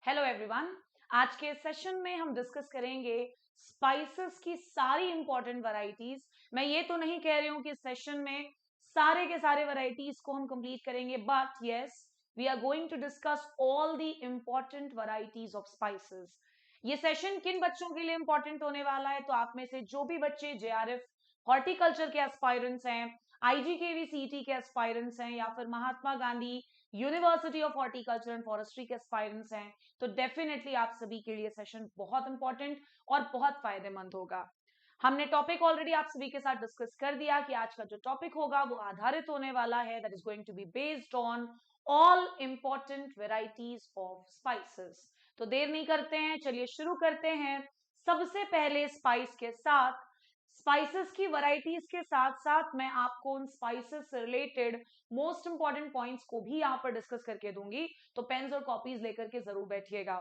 Hello everyone. आज के session में हम डिस्कस करेंगे स्पाइसेस की सारी इंपॉर्टेंट वैरायटीज। मैं ये तो नहीं कह रही हूँ कि सेशन में सारे के सारे वैरायटीज को हम कंप्लीट करेंगे, but yes, we are going to discuss all the important varieties of spices. ये सेशन किन बच्चों के लिए इंपॉर्टेंट होने वाला है? तो आप में से जो भी बच्चे जेआरएफ हॉर्टिकल्चर के एस्पायरेंट्स हैं, आईजीकेवी सीटी के एस्पायरेंट्स हैं, या फिर Mahatma Gandhi University of Horticulture and Forestry के एस्पायरेंट्स हैं, तो डेफिनेटली आप सभी के लिए सेशन बहुत इंपॉर्टेंट और बहुत फायदेमंद होगा। हमने टॉपिक ऑलरेडी आप सभी के साथ डिस्कस कर दिया कि आज का जो टॉपिक होगा वो आधारित होने वाला है, that is going to be based on all important varieties of spices. तो देर नहीं करते हैं, चलिए शुरू करते हैं। सबसे पहले स्पाइस के साथ, स्पाइसेस की वैरायटीज के साथ साथ मैं आपको उन स्पाइसेस से रिलेटेड मोस्ट इंपॉर्टेंट पॉइंट्स को भी यहां पर डिस्कस करके दूंगी, तो पेन्स और कॉपीज लेकर के जरूर बैठिएगा।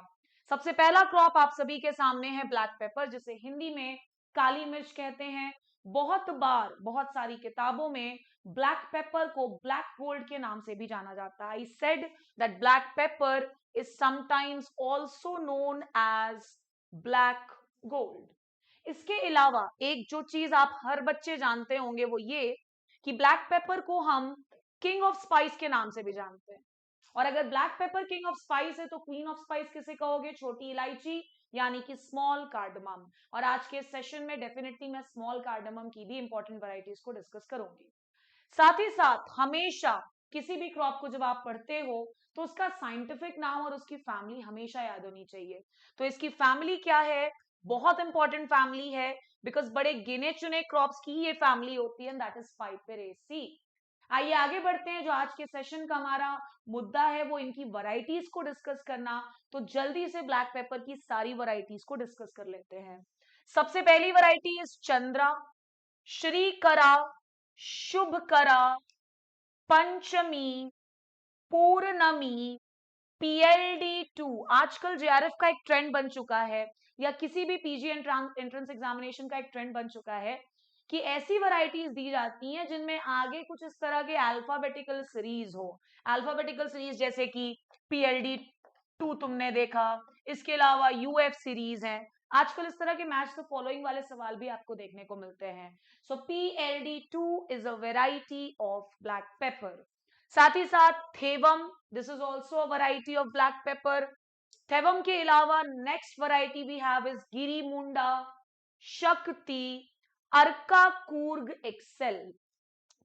सबसे पहला क्रॉप आप सभी के सामने है ब्लैक पेपर, जिसे हिंदी में काली मिर्च कहते हैं। बहुत बार बहुत सारी किताबों में ब्लैक पेपर को ब्लैक गोल्ड के नाम से भी जाना जाता है। I said that black pepper is sometimes also known as black gold. इसके अलावा एक जो चीज आप हर बच्चे जानते होंगे वो ये कि ब्लैक पेपर को हम किंग ऑफ स्पाइस के नाम से भी जानते हैं। और अगर black pepper king of spice है तो क्वीन ऑफ स्पाइस किसे कहोगे? छोटी इलायची, यानी कि स्मॉल कार्डमम। और आज के सेशन में डेफिनेटली मैं स्मॉल कार्डमम की भी इंपॉर्टेंट वैरायटीज को डिस्कस करूंगी। साथ ही साथ हमेशा किसी भी क्रॉप को जब आप पढ़ते हो तो उसका साइंटिफिक नाम और उसकी फैमिली हमेशा याद होनी चाहिए। तो इसकी फैमिली क्या है? बहुत इंपॉर्टेंट फैमिली है, बिकॉज बड़े गिने चुने क्रॉप्स की ये फैमिली होती है, दैट इज पाइपेरेसी। आइए आगे बढ़ते हैं। जो आज के सेशन का हमारा मुद्दा है वो इनकी वैरायटीज को डिस्कस करना, तो जल्दी से ब्लैक पेपर की सारी वैरायटीज को डिस्कस कर लेते हैं। सबसे पहली variety is Chandra, Sreekara, Subhakara, Panchami, Poornami, PLD2। आजकल जेआरएफ का एक ट्रेंड बन चुका है, या किसी भी पीजी एंट्रेंस एग्जामिनेशन का एक ट्रेंड बन चुका है कि ऐसी वैरायटीज दी जाती हैं जिनमें आगे कुछ इस तरह के अल्फाबेटिकल सीरीज हो। अल्फाबेटिकल सीरीज जैसे कि PLD2 तुमने देखा, इसके अलावा UF सीरीज है। आजकल इस तरह के मैच द फॉलोइंग वाले सवाल भी आपको देखने को मिलते हैं। So PLD2 is a variety of black pepper. साथ ही साथ Thevam, this is also a variety of black pepper. Thevam के अलावा next variety we have is Girimunda, Shakti, Arka Coorg Excel.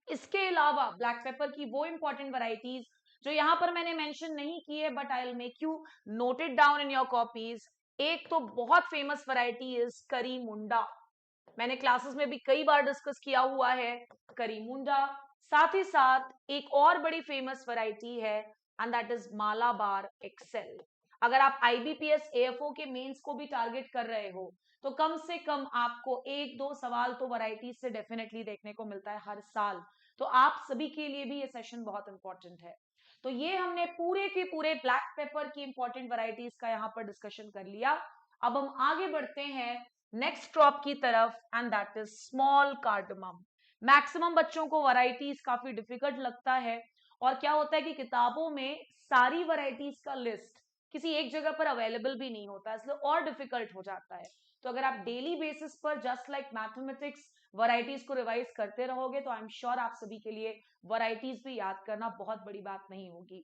इसके अलावा ब्लैक पेपर की वो इंपॉर्टेंट वैरायटीज जो यहां पर मैंने मेंशन नहीं की है, but I will make you note it down in your copies. एक तो बहुत फेमस वैरायटी इज करीमुंडा, मैंने क्लासेस में भी कई बार डिस्कस किया हुआ है करीमुंडा। साथ ही साथ एक और बड़ी फेमस वैरायटी है and that is Malabar excel. अगर आप IBPS AFO के मेंस को भी टारगेट कर रहे हो तो कम से कम आपको एक दो सवाल तो वैरायटीज से डेफिनेटली देखने को मिलता है हर साल। तो आप सभी के लिए भी ये सेशन बहुत इंपॉर्टेंट है। तो ये हमने पूरे के पूरे ब्लैक पेपर की इंपॉर्टेंट वैरायटीज का यहाँ पर डिस्कशन कर लिया। अब हम आगे बढ़ते हैं नेक्स्ट क्रॉप की तरफ, and that is small cardamom. Maximum बच्चों को वैरायटीज काफी डिफिकल्ट लगता है, और क्या होता है कि किताबों में सारी वैरायटीज का लिस्ट किसी एक जगह पर अवेलेबल भी नहीं होता, इसलिए और डिफिकल्ट हो जाता है। तो अगर आप डेली बेसिस पर जस्ट लाइक मैथमेटिक्स वैरायटीज को रिवाइज करते रहोगे तो आई एम श्योर आप सभी के लिए वैरायटीज भी याद करना बहुत बड़ी बात नहीं होगी।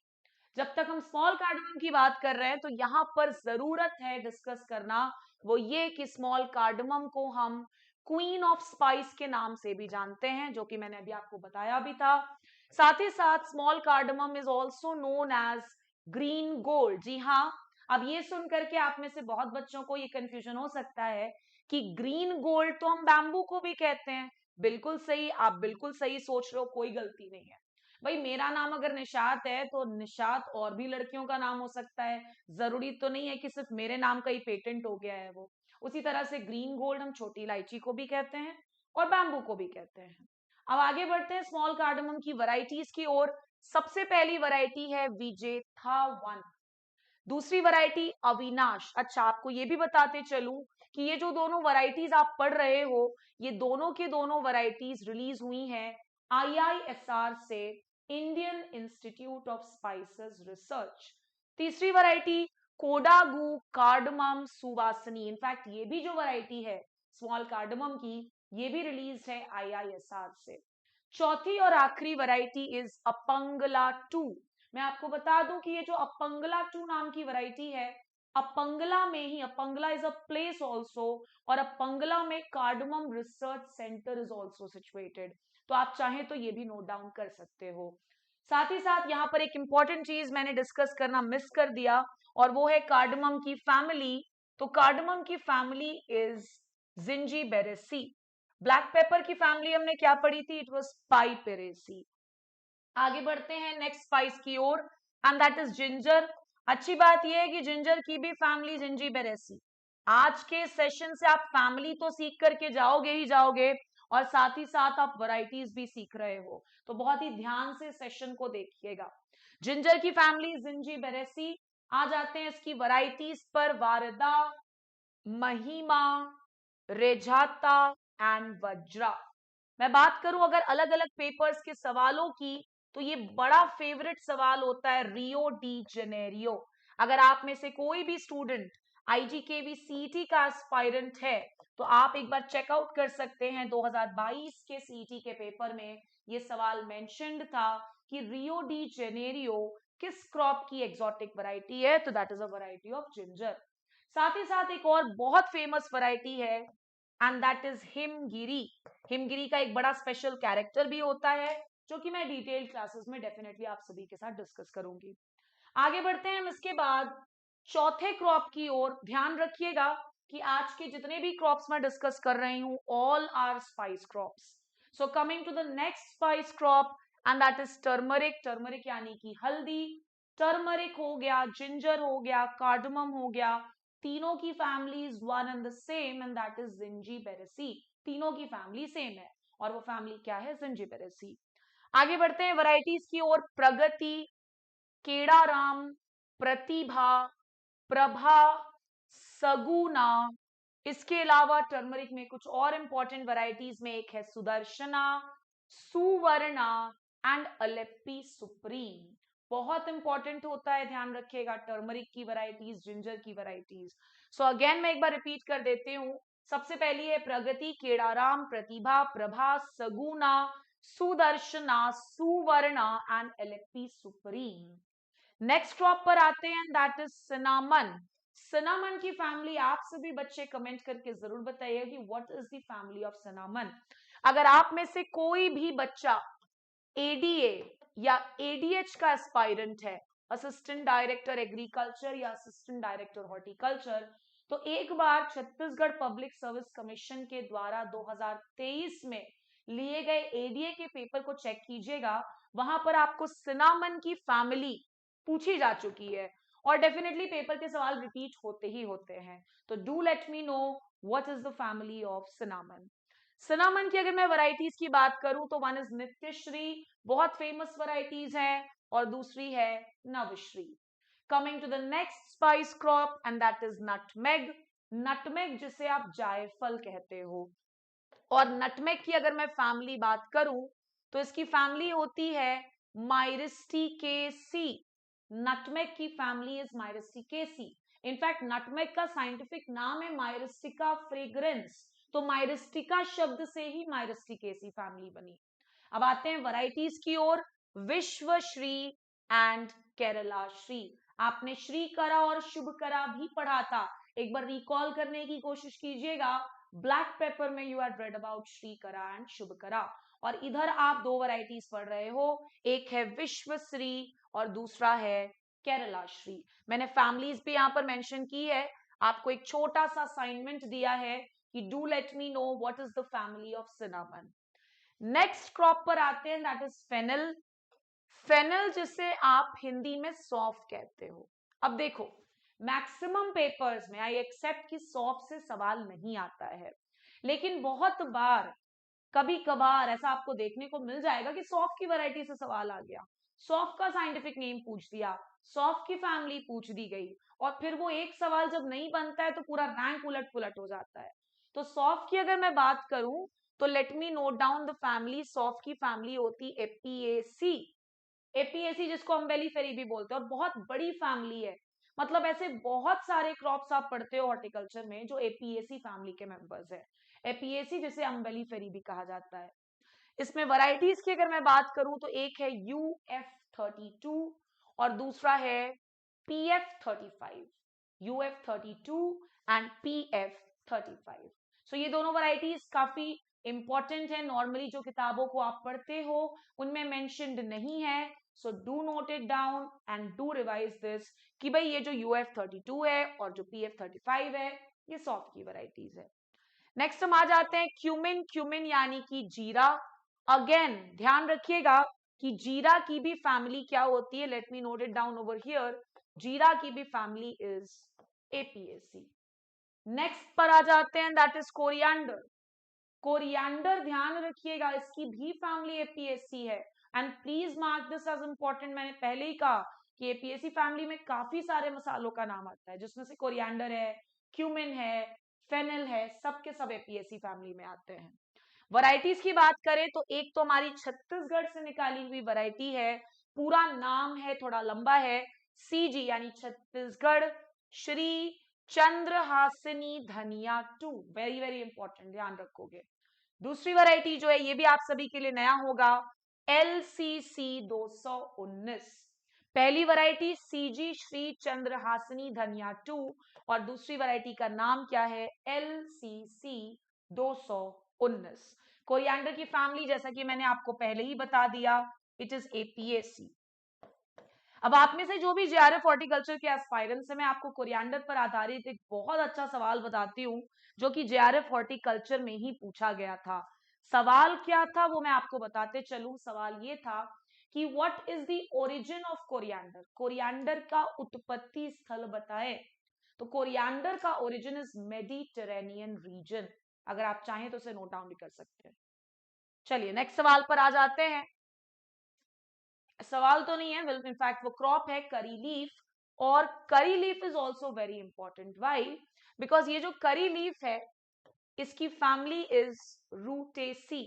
जब तक हम स्मॉल कार्डमम की बात कर रहे हैं तो यहां पर जरूरत है डिस्कस करना वो ये कि स्मॉल कार्डमम को हम क्वीन ऑफ स्पाइस के नाम से भी जानते हैं, जो कि मैंने अभी आपको बताया भी था। साथ ही साथ small cardamom is also known as green gold. जी हाँ, अब ये सुन करके आप में से बहुत बच्चों को ये कंफ्यूजन हो सकता है कि ग्रीन गोल्ड तो हम बैम्बू को भी कहते हैं। बिल्कुल सही, आप बिल्कुल सही सोच रहे हो, कोई गलती नहीं है। भाई मेरा नाम अगर निशात है तो निशात और भी लड़कियों का नाम हो सकता है, जरूरी तो नहीं है कि सिर्फ मेरे नाम का ही पेटेंट हो गया है वो। उसी तरह से ग्रीन गोल्ड हम छोटी इलायची को भी कहते हैं और बैम्बू को भी कहते हैं। अब आगे बढ़ते हैं स्मॉल कार्डमम की वैरायटीज की ओर। सबसे पहली वैरायटी है विजेथा 1, दूसरी वैरायटी अविनाश। अच्छा, आपको ये भी बताते चलूं कि ये जो दोनों वैरायटीज आप पढ़ रहे हो, ये दोनों के दोनों वैरायटीज रिलीज हुई हैं IISR से, Indian institute of spices research. तीसरी वैरायटी कोडागू, कार्डमम, सुवासनी। इनफैक्ट ये भी जो वैरायटी है स्मॉल कार्डमम की, ये भी रिलीज है IISR से। चौथी और आखिरी वैरायटी इज अपंगला 2। मैं आपको बता दूं कि ये जो अपंगला 2 नाम की वैरायटी है, अपंगला में ही, अपंगला इज अ प्लेस ऑल्सो, और अपंगला में cardamom research centre is also situated. तो आप चाहें तो ये भी नोट डाउन कर सकते हो। साथ ही साथ यहाँ पर एक इंपॉर्टेंट चीज मैंने डिस्कस करना मिस कर दिया, और वो है कार्डमम की फैमिली। तो कार्डमम की family is Zingiberaceae. Black pepper की फैमिली हमने क्या पढ़ी थी? It was Piperaceae. आगे बढ़ते हैं नेक्स्ट स्पाइस की ओर, एंड दैट इज जिंजर। अच्छी बात यह है कि जिंजर की भी फैमिली जिंजीबेरेसी। आज के सेशन से आप फैमिली तो सीख करके जाओगे ही जाओगे, और साथ ही साथ आप वैरायटीज भी सीख रहे हो, तो बहुत ही ध्यान से सेशन को देखिएगा। जिंजर की फैमिली जिंजीबेरेसी। आ जाते हैं इसकी वैरायटीज पर। वारदा, महिमा, रेजाता एंड वज्रा। मैं बात करूं अगर अलग अलग पेपर्स के सवालों की, तो ये बड़ा फेवरेट सवाल होता है रियो डी जेनेरियो। अगर आप में से कोई भी स्टूडेंट IGKV CET का एस्पायरेंट है, तो आप एक बार चेकआउट कर सकते हैं 2022 के CET के पेपर में ये सवाल मेंशन्ड था कि रियो डी जेनेरियो किस क्रॉप की एक्सोटिक वैरायटी है, तो that is a variety of ginger. साथ ही साथ एक और बहुत फेमस वैरायटी है, and that is Himgiri. Himgiri का एक बड़ा स्पेशल कैरेक्टर भी होता है, जो कि मैं डिटेल क्लासेस में डेफिनेटली आप सभी के साथ डिस्कस करूंगी। आगे बढ़ते हैं हम इसके बाद चौथे क्रॉप की ओर। ध्यान रखिएगा कि आज के जितने भी क्रॉप्स मैं डिस्कस कर रही हूं, all are spice crops. So coming to the next spice crop, and that is turmeric. Turmeric यानी कि हल्दी। टर्मरिक हो गया, जिंजर हो गया, कार्डमम हो गया, तीनों की family is one and the same, and that is Zingiberaceae. तीनों की फैमिली सेम है, और वो फैमिली क्या है? जिंजीबेरेसी। आगे बढ़ते हैं वैरायटीज की ओर। प्रगति, केड़ाराम, प्रतिभा, प्रभा, सगुना। इसके अलावा टर्मरिक में कुछ और इंपॉर्टेंट वैरायटीज में एक है सुदर्शना, सुवर्णा एंड अलेप्पी सुप्रीम। बहुत इंपॉर्टेंट होता है, ध्यान रखिएगा, टर्मरिक की वैरायटीज, जिंजर की वैरायटीज। सो अगेन मैं एक बार रिपीट कर देती हूं। सबसे पहली है Pragati, Kedaram, Prathibha, Prabha, Suguna, Sudarshana, Suvarna and Alleppey supreme. Next crop पर आते हैं, दैट इज सिनामन। सिनामन की फैमिली आप सभी बच्चे कमेंट करके जरूर बताइए कि what is the family of cinnamon. अगर आप में से कोई भी बच्चा ADA या ADH का एस्पायरेंट है, असिस्टेंट डायरेक्टर एग्रीकल्चर या असिस्टेंट डायरेक्टर हॉर्टिकल्चर, तो एक बार छत्तीसगढ़ पब्लिक सर्विस कमीशन के द्वारा 2023 में लिए गए ADA के पेपर को चेक कीजिएगा। वहां पर आपको सिनामन की फैमिली पूछी जा चुकी है, और डेफिनेटली पेपर के सवाल रिपीट होते ही होते हैं। तो do let me know what is the family of cinnamon. Cinnamon की अगर मैं वैरायटीज की बात करूं, तो वन इज नित्यश्री, बहुत फेमस वैरायटीज हैं, और दूसरी है Navashree. Coming to the next spice crop, and that is nutmeg. Nutmeg जिसे आप जायफल कहते हो, और नटमेग की अगर मैं फैमिली बात करूं, तो इसकी फैमिली होती है माइरिस्टिकेसी। नटमेग की फैमिली इज माइरिस्टिकेसी। इनफैक्ट नटमेग का साइंटिफिक नाम है माइरिस्टिका फ्रेग्रेंस, तो माइरिस्टिका शब्द से ही माइरिस्टिकेसी फैमिली बनी। अब आते हैं वैरायटीज की ओर। विश्वश्री एंड केरला श्री। आपने श्री करा और शुभ करा भी पढ़ा था, एक बार रिकॉल करने की कोशिश कीजिएगा। ब्लैक पेपर में you had read about Shri करा एंड शुभ करा, और इधर आप दो वैरायटीज पढ़ रहे हो, एक है विश्वश्री और दूसरा है केरला श्री। मैंने फैमिलीज भी यहां पर मेंशन की है। आपको एक छोटा सा असाइनमेंट दिया है कि do let me know what is the family of cinnamon. Next crop पर आते हैं, दैट इज फेनल। फेनल जिसे आप हिंदी में सौंफ कहते हो। अब देखो, मैक्सिमम पेपर्स में आई एक्सेप्ट कि सौंफ से सवाल नहीं आता है, लेकिन बहुत बार कभी कभार ऐसा आपको देखने को मिल जाएगा कि सौंफ की वैरायटी से सवाल आ गया, सौंफ का साइंटिफिक नेम पूछ दिया, सौंफ की फैमिली पूछ दी गई, और फिर वो एक सवाल जब नहीं बनता है तो पूरा रैंक उलट पुलट हो जाता है। तो सौंफ की अगर मैं बात करूं, तो let me note down the family. सौंफ की फैमिली होती एपिएसी। एपीएसी जिसको हम बेली फेरी भी बोलते हैं, और बहुत बड़ी फैमिली है। मतलब ऐसे बहुत सारे क्रॉप्स आप पढ़ते हो हॉर्टिकल्चर में जो एपीएसी फैमिली के मेंबर्स है। एपीएसी जिसे अम्बेलिफेरी भी कहा जाता है। इसमें वैरायटीज की अगर मैं बात करूं तो एक है UF32 और दूसरा है PF35। UF32 and PF35। सो ये दोनों वैरायटीज काफी इंपॉर्टेंट है, नॉर्मली जो किताबों को आप पढ़ते हो उनमें मेंशन्ड नहीं है। So do not it down and do revise this कि भाई ये जो UF32 है और जो PF35 है ये सौंफ की वैरायटीज है। नेक्स्ट हम आ जाते हैं क्यूमिन। क्यूमिन यानी कि जीरा। अगेन ध्यान रखिएगा कि जीरा की भी फैमिली क्या होती है, let me note it down over here. जीरा की भी फैमिली इज एपीएसी। नेक्स्ट पर आ जाते हैं, दैट इज कोरिएंडर। कोरिएंडर ध्यान रखिएगा इसकी भी फैमिली एपीएसी है। And please mark this as important, मैंने पहले ही कहा कि एपीएसी फैमिली में काफी सारे मसालों का नाम आता है जिसमें से कोरिएंडर है, क्यूमिन है, फेनिल है, सब के सब एपीएसी फैमिली में आते हैं। वैरायटीज की बात करें तो एक तो हमारी छत्तीसगढ़ से निकाली हुई वैरायटी है, पूरा नाम है थोड़ा लंबा है, CG यानी छत्तीसगढ़ श्री चंद्रहासिनी धनिया 2। वेरी वेरी इंपॉर्टेंट, ध्यान रखोगे। दूसरी वैरायटी जो है ये भी आप सभी के लिए नया होगा, LCC 219। पहली वैरायटी CG श्री चंद्रहासिनी धनिया 2 और दूसरी वैरायटी का नाम क्या है, LCC 219। कोरिएंडर की फैमिली जैसा कि मैंने आपको पहले ही बता दिया, इट इज एपीएसी। अब आप में से जो भी जेआरएफ हॉर्टिकल्चर के एस्पायरेंट्स है, मैं आपको कोरिएंडर पर आधारित एक बहुत अच्छा सवाल बताती हूँ जो कि जेआरएफ हॉर्टिकल्चर में ही पूछा गया था। सवाल क्या था वो मैं आपको बताते चलूं। सवाल ये था कि what is the origin of coriander, coriander का उत्पत्ति स्थल बताए। तो कोरिएंडर का ओरिजिन इज मेडिटेरेनियन रीजन। अगर आप चाहें तो उसे नोट डाउन भी कर सकते हैं। चलिए नेक्स्ट सवाल पर आ जाते हैं। सवाल तो नहीं है, इनफैक्ट वो क्रॉप है करी लीफ। और curry leaf is also very important. Why? Because ये जो करी लीफ है इसकी family is Rutaceae.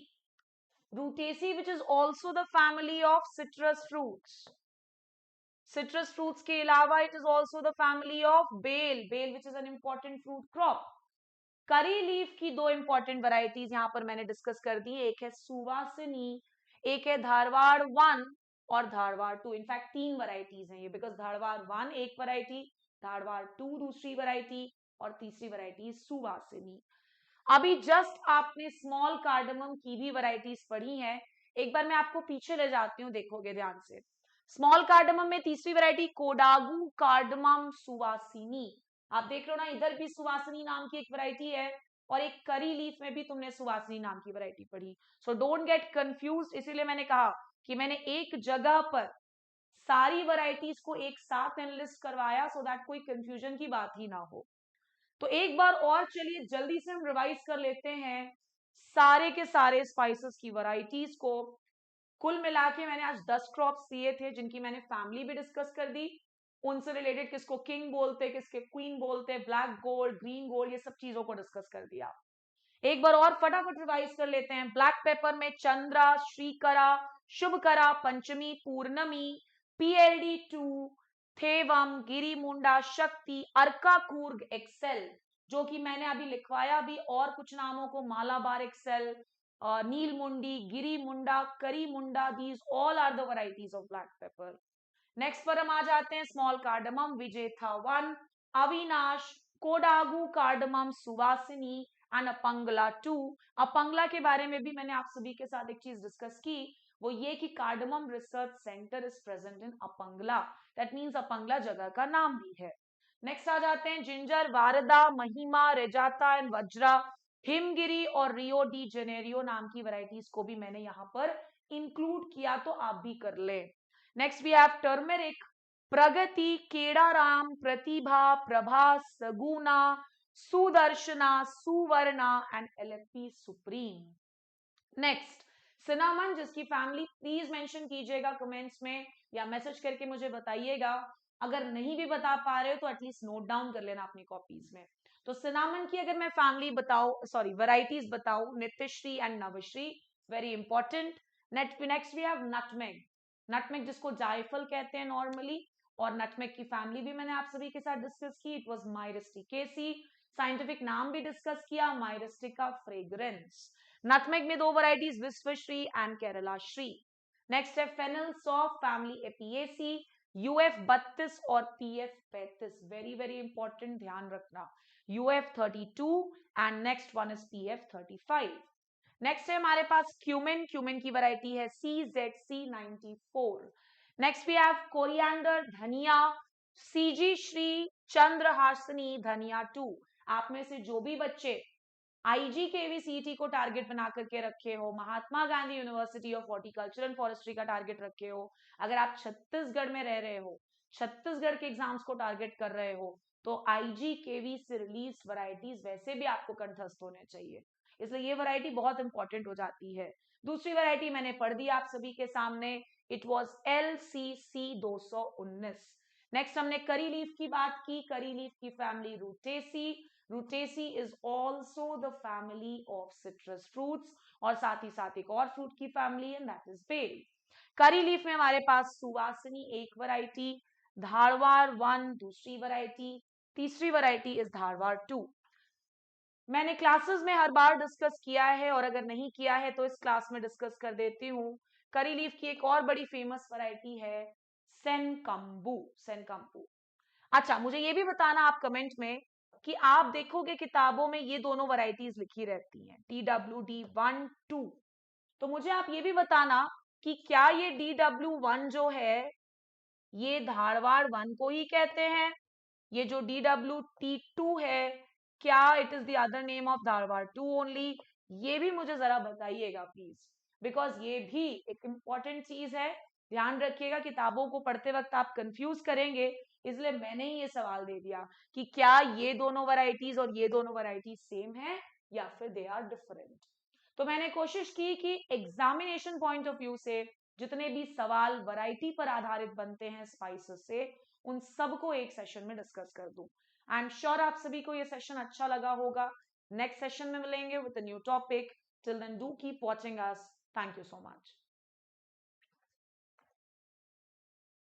Rutaceae which is also the family of citrus fruits. Citrus fruits के अलावा it is also the family of bael, bael which is an important fruit crop. Curry leaf की दो important varieties यहां पर मैंने discuss कर दी, एक है सुवासिनी, एक है धारवाड़ 1 और धारवाड़ 2। इनफैक्ट 3 वैरायटीज हैं ये, बिकॉज धारवाड़ 1 एक वैरायटी, धारवाड़ 2 दूसरी वैरायटी और तीसरी वैरायटी सुवासिनी। अभी जस्ट आपने स्मॉल कार्डमम की भी वैरायटीज पढ़ी हैं, एक बार मैं आपको पीछे ले जाती हूँ, देखोगे ध्यान से। स्मॉल कार्डमम में तीसरी वैरायटी कोडागू कार्डमम सुवासिनी। आप देख लो ना, इधर भी सुवासिनी नाम की एक वैरायटी है और एक करी लीफ में भी तुमने सुवासिनी नाम की वैरायटी पढ़ी। सो डोंट गेट कंफ्यूज, इसीलिए मैंने कहा कि मैंने एक जगह पर सारी वैरायटीज को एक साथ एनालिस्ट करवाया सो दैट कोई कंफ्यूजन की बात ही ना हो। तो एक बार और चलिए जल्दी से हम रिवाइज कर लेते हैं सारे के सारे स्पाइसेस की वैरायटीज को। कुल मिला के मैंने आज 10 क्रॉप्स दिए थे जिनकी मैंने फैमिली भी डिस्कस कर दी, उनसे रिलेटेड किसको किंग बोलते, किसके क्वीन बोलते, ब्लैक गोल्ड, ग्रीन गोल्ड, ये सब चीजों को डिस्कस कर दिया। एक बार और फटाफट रिवाइज कर लेते हैं। ब्लैक पेपर में चंद्रा, श्रीकरा, शुभकरा, पंचमी, पूर्णमी, PLD2, थेवम, गिरिमुंडा, शक्ति, अर्का कूर्ग, एक्सेल, जो कि मैंने अभी लिखवाया भी और कुछ नामों को, मालाबार एक्सेल, नील मुंडी, Girimunda, Karimunda, these all are the varieties of black pepper. Next पर हम आ जाते हैं small cardamom, Vijetha 1, Avinash, Kodagu cardamom, Suvasini and Appangala 2। Appangala के बारे में भी मैंने आप सभी के साथ एक चीज डिस्कस की, वो ये कि cardamom research centre is present in Appangala, that means Appangala जगह का नाम भी है। नेक्स्ट आ जाते हैं जिंजर, वारदा, महिमा, रेजाता एंड वज्रा, हिमगिरी और रियो डी जेनेरियो नाम की वैरायटीज को भी मैंने यहाँ पर इंक्लूड किया, तो आप भी कर ले। Next we have turmeric, Pragati, Kedaram, Prathibha, Prabha, Suguna, Sudarshana, Suvarna and LFP supreme. Next cinnamon, जिसकी फैमिली प्लीज मेंशन कीजिएगा कमेंट्स में या मैसेज करके मुझे बताइएगा। अगर नहीं भी बता पा रहे हो तो एटलीस्ट नोट डाउन कर लेना अपनी कॉपीज में। तो सिनामन की अगर मैं फैमिली बताऊं, सॉरी वैरायटीज बताऊं, Nithyashree and Navashree, very important. Next we have nutmeg, nutmeg जिसको जायफल कहते हैं नॉर्मली, और नटमेग की फैमिली भी मैंने आप सभी के साथ डिस्कस की, इट वाज माइरिस्टिकेसी। साइंटिफिक नाम भी डिस्कस किया, माइरिस्टिका फ्रेग्रेंस। नटमेग में 2 varieties, Vishwashree and Kerala Shree. Next है फेनल सॉफ फैमिली एपिएसी, यूएफ 32 और पीएफ 35। वेरी वेरी इंपॉर्टेंट, ध्यान रखना, UF 32 and next one is PF 35। Next है हमारे पास क्यूमिन, क्यूमिन की वैरायटी है CZC94। Next we have coriander, धनिया, सीजी श्री, चंद्रहासिनी धनिया 2। आप में से जो भी बच्चे IGKV-CET को टारगेट बना करके रखे हो, Mahatma Gandhi University of Horticulture and Forestry का टारगेट रखे हो, अगर आप छत्तीसगढ़ में रह रहे हो, छत्तीसगढ़ के एग्जाम्स को टारगेट कर रहे हो, तो IGKV से रिलीज वैरायटीज वैसे भी आपको कंठस्थ होने चाहिए, इसलिए ये वैरायटी बहुत इंपॉर्टेंट हो जाती है। दूसरी वैरायटी मैंने पढ़ दी आप सभी के सामने, इट वॉज LCC 219। नेक्स्ट हमने करी लीफ की बात की, करी लीफ की family Rutaceae, Rutaceae is also the family of citrus fruits, और साथ ही साथ एक और फ्रूट की फैमिली है, that is bel. Curry leaf में हमारे पास सुवासिनी एक वैरायटी, धारवाड़ 1 दूसरी वैरायटी, तीसरी वैरायटी इज धारवाड़ 2। मैंने क्लासेस में हर बार डिस्कस किया है, और अगर नहीं किया है तो इस क्लास में डिस्कस कर देती हूँ। करी लीफ की एक और बड़ी फेमस वैरायटी है सेनकम्बू, सेनकम्बू। अच्छा, मुझे ये भी बताना आप कमेंट में कि आप देखोगे किताबों में ये दोनों वैरायटीज लिखी रहती हैं, DWD1 2। तो मुझे आप ये भी बताना कि क्या ये DW1 जो है ये धारवाड़ 1 को ही कहते हैं, ये जो DWT2 है क्या it is the other name of Dharwad 2 only, ये भी मुझे जरा बताइएगा प्लीज, बिकॉज ये भी एक इंपॉर्टेंट चीज है। ध्यान रखिएगा, किताबों को पढ़ते वक्त आप कंफ्यूज करेंगे, इसलिए मैंने ही ये सवाल दे दिया कि क्या ये दोनों वैरायटीज और ये दोनों वैरायटीज सेम है या फिर दे आर डिफरेंट। तो मैंने कोशिश की कि एग्जामिनेशन पॉइंट ऑफ व्यू से जितने भी सवाल वैरायटी पर आधारित बनते हैं स्पाइसेस से, उन सबको एक सेशन में डिस्कस कर दूं। आई एम श्योर आप सभी को ये सेशन अच्छा लगा होगा। नेक्स्ट सेशन में मिलेंगे with a new topic. Till then do keep watching us. Thank you so much.